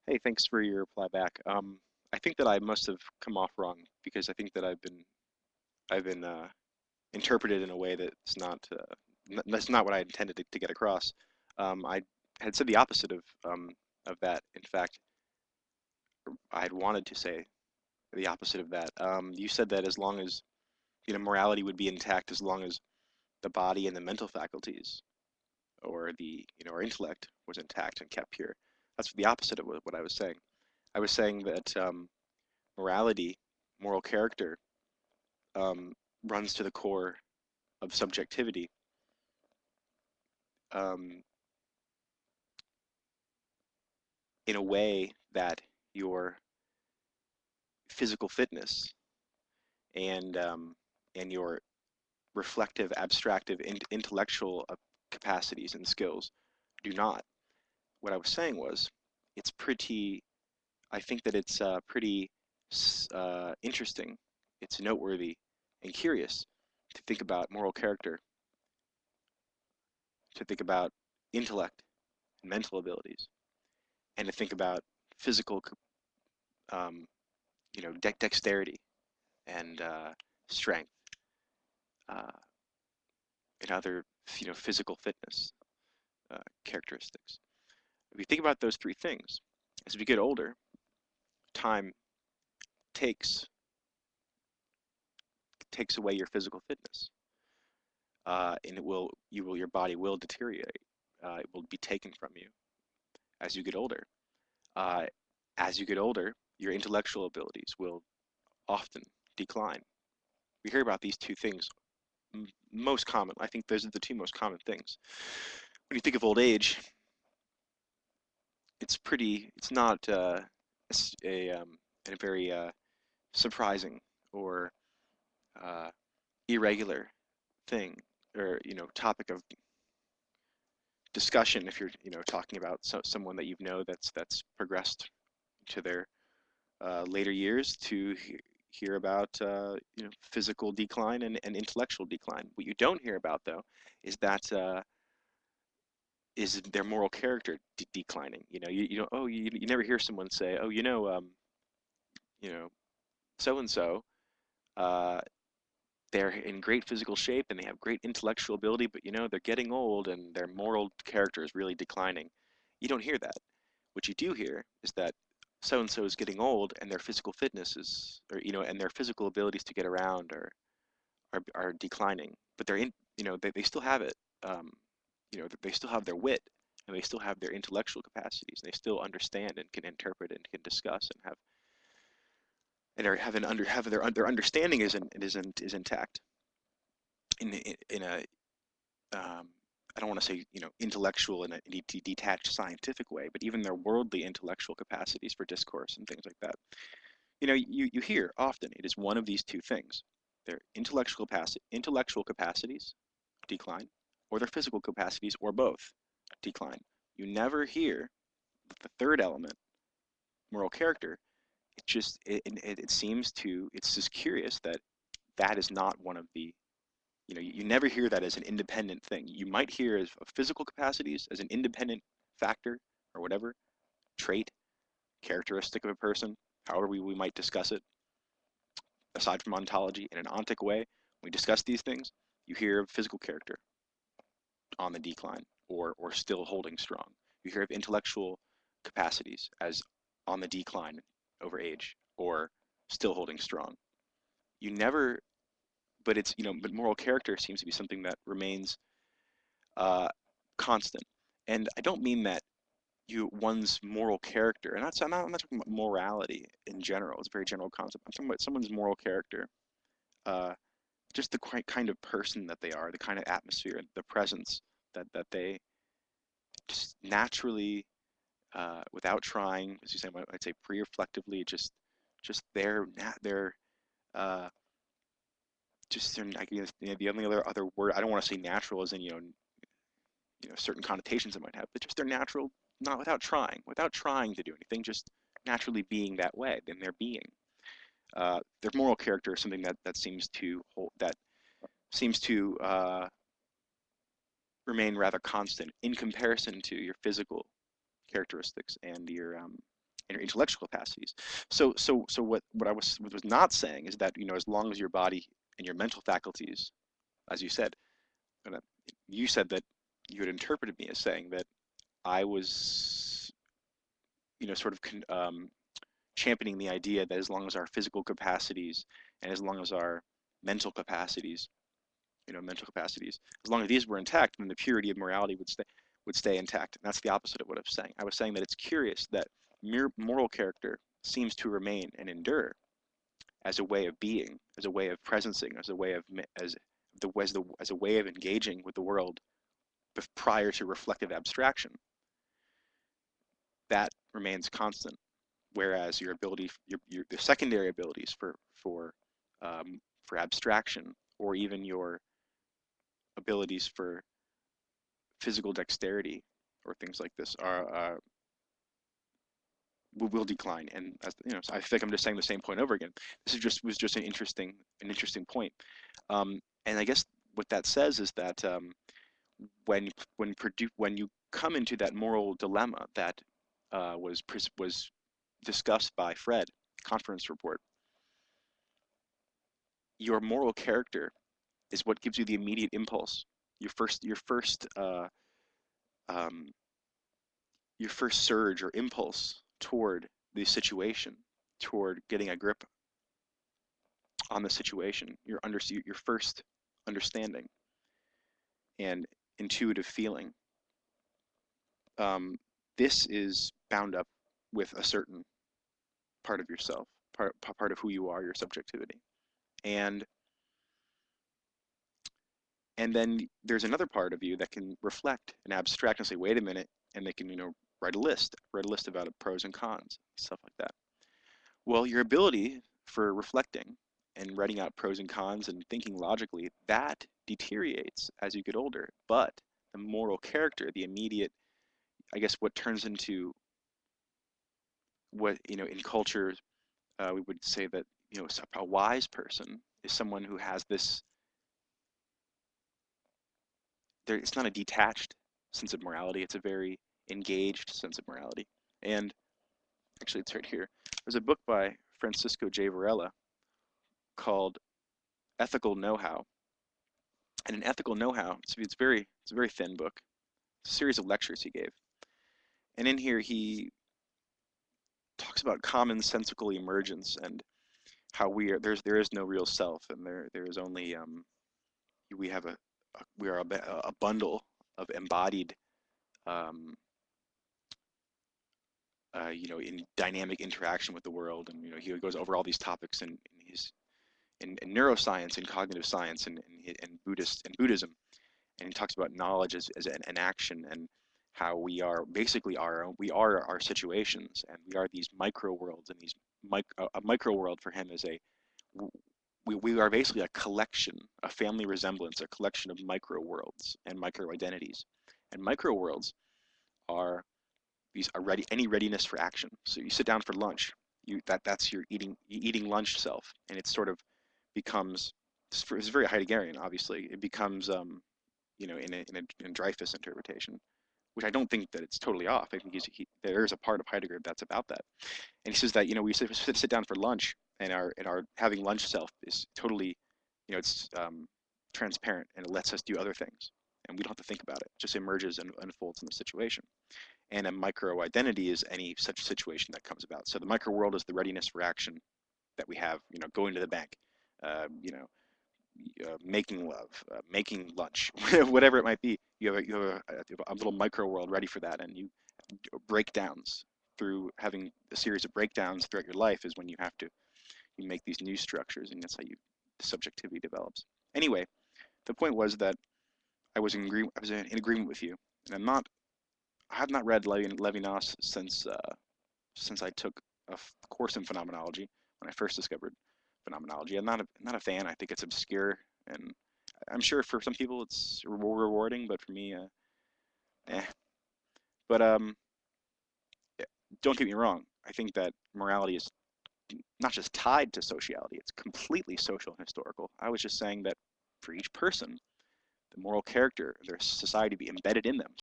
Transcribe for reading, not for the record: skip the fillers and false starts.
Hey, thanks for your reply back. I think that I must have come off wrong because I think that I've been interpreted in a way that's that's not what I intended to get across. I had said the opposite of that. In fact, I had wanted to say the opposite of that. You said that as long as morality would be intact, as long as the body and the mental faculties or the our intellect was intact and kept pure. That's the opposite of what I was saying. I was saying that morality, moral character, um, runs to the core of subjectivity, um, in a way that your physical fitness and and your reflective, abstractive, intellectual capacities and skills do not. What I was saying was, it's pretty. I think that it's pretty interesting. It's noteworthy and curious to think about moral character, to think about intellect and mental abilities, and to think about physical, um, dexterity and strength, uh, and other, physical fitness characteristics. If you think about those three things, as we get older, time takes takes away your physical fitness, and your body will deteriorate. It will be taken from you as you get older. Uh, as you get older, your intellectual abilities will often decline. We hear about these two things most common. I think those are the two most common things. When you think of old age, it's not a very surprising or uh, irregular thing or topic of discussion if you're talking about someone that that's progressed to their later years to hear about physical decline and intellectual decline. What you don't hear about though is that is their moral character declining. You don't. Oh, you never hear someone say, oh, you know, so and so, uh, they're in great physical shape and they have great intellectual ability, but they're getting old and their moral character is really declining. You don't hear that. What you do hear is that so and so is getting old and their physical fitness is, or and their physical abilities to get around are declining, but they still have it. Um, they still have their wit and they still have their intellectual capacities. And they still understand and can interpret and can discuss and have their understanding is intact in a um, I don't want to say intellectual in a detached scientific way, but even their worldly intellectual capacities for discourse and things like that. You hear often it is one of these two things: their intellectual capacities decline, or their physical capacities, or both decline. You never hear the third element, moral character. It seems to it's just curious that that is not one of the you never hear that as an independent thing. You might hear as physical capacities as an independent factor or whatever trait, characteristic of a person, however we might discuss it, aside from ontology in an ontic way. When we discuss these things, you hear of physical character on the decline or still holding strong. You hear of intellectual capacities as on the decline over age or still holding strong. You never, but but moral character seems to be something that remains uh, constant. And I don't mean that one's moral character, and I'm not talking about morality in general. It's a very general concept. I'm talking about someone's moral character, uh, just the kind of person that they are, the kind of atmosphere, the presence that they just naturally, without trying, as you say, I'd say pre-reflectively, just their uh, just their, I guess, the only other word I don't want to say natural as in certain connotations it might have, but just their natural, not without trying to do anything, just naturally being that way in their being. Their moral character is something that seems to remain rather constant in comparison to your physical characteristics and and your intellectual capacities. So what I was not saying is that, you know, as long as your body and your mental faculties, as you said, and, you said that you had interpreted me as saying that I was, you know, sort of championing the idea that as long as our physical capacities and as long as our mental capacities, you know, mental capacities, as long as these were intact, then the purity of morality would stay intact. And that's the opposite of what I was saying. I was saying that it's curious that mere moral character seems to remain and endure as a way of being, as a way of presencing, as a way of as a way of engaging with the world prior to reflective abstraction. That remains constant, whereas your ability, the secondary abilities for abstraction, or even your abilities for physical dexterity or things like this are will decline. And as you know, so I think I'm just saying the same point over again. This is was just an interesting point. And I guess what that says is that when you come into that moral dilemma that was discussed by Fred, Conferencereport, your moral character is what gives you the immediate impulse. Um, your first surge or impulse toward the situation, toward getting a grip on the situation, your first understanding and intuitive feeling. This is bound up with a certain part of yourself, part of who you are, your subjectivity, and then there's another part of you that can reflect and abstract and say, wait a minute, and they can, you know, write a list about pros and cons, stuff like that. Well, your ability for reflecting and writing out pros and cons and thinking logically, that deteriorates as you get older. But the moral character, the immediate, I guess, what turns into what, you know, in culture, we would say that, you know, a wise person is someone who has this, it's not a detached sense of morality, it's a very engaged sense of morality. And actually, it's right here. There's a book by Francisco J. Varela called Ethical Know-How. And in Ethical Know-How, it's a very thin book. It's a series of lectures he gave. And in here he talks about commonsensical emergence and how there is no real self, and there is only we are a bundle of embodied you know, in dynamic interaction with the world. And you know, he goes over all these topics in neuroscience and cognitive science and Buddhism, and he talks about knowledge as an action, and how we are basically we are our situations, and we are these micro worlds, and a micro world for him is we are basically a collection, a family resemblance, a collection of micro worlds and micro identities. And micro worlds are any readiness for action. So you sit down for lunch, that's your eating lunch self, and it sort of becomes, it's very Heideggerian, obviously. It becomes you know, in a Dreyfus interpretation, which I don't think that it's totally off. I think there is a part of Heidegger that's about that. And he says that, you know, we sit down for lunch, and our having lunch self is totally, you know, it's transparent, and it lets us do other things, and we don't have to think about it. It just emerges and unfolds in the situation. And a micro identity is any such situation that comes about. So the micro world is the readiness for action that we have, you know, going to the bank, you know, making love, making lunch, whatever it might be. You have a little micro world ready for that, and you breakdowns through having a series of breakdowns throughout your life is when you make these new structures, and that's how subjectivity develops. Anyway, the point was that I was in agreement with you, and I have not read Levinas since I took a course in phenomenology when I first discovered phenomenology. I'm not a fan. I think it's obscure, and I'm sure for some people it's rewarding, but for me, eh. But don't get me wrong. I think that morality is not just tied to sociality; it's completely social and historical. I was just saying that for each person, the moral character, their society be embedded in them.